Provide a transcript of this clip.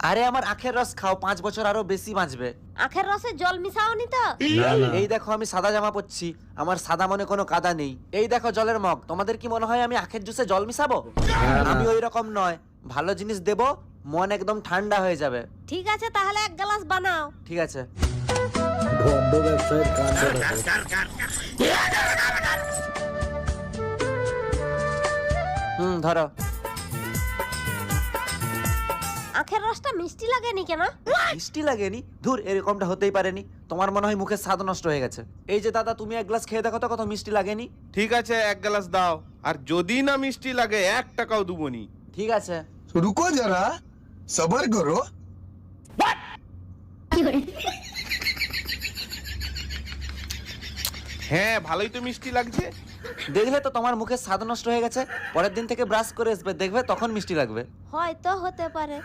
আরে আমার আখের রস খাও, 5 বছর আরো বেশি বাঁচবে। আখের রসে জল মিশাওনি তো? এই দেখো আমি সাদা জামা পরছি, আমার সাদা মনে কোনো কাদা নেই। এই দেখো জলের মগ, তোমাদের কি মনে হয় আমি আখের জুসে জল মিশাবো? আমি ওই রকম নয়, ভালো জিনিস দেবো, মন একদম ঠান্ডা হয়ে যাবে। ঠিক আছে তাহলে 1 গ্লাস বানাও। ঠিক আছে। ভণ্ড ব্যবসায়ের কাণ্ড দেখো। ধরো। আখের রসটা মিষ্টি লাগেনি কেন? মিষ্টি লাগেনি? ধুর, এরকমটা হতেই পারেনি। তোমার মনে হয় মুখের স্বাদ নষ্ট হয়ে গেছে। এই যে দাদা, তুমি 1 গ্লাস খেয়ে দেখো তো কত মিষ্টি লাগেনি। ঠিক আছে 1 গ্লাস দাও, আর যদি না মিষ্টি লাগে 1 টাকাও দুবনি। ঠিক আছে। रुको जरा सबर करो। হ্যাঁ ভালোই তো মিষ্টি লাগছে। দেখলে তো তোমার মুখের স্বাদ নষ্ট হয়ে গেছে। পরের দিন থেকে ব্রাশ করে আসবে, দেখবে তখন মিষ্টি লাগবে। হয়তো হতে পারে।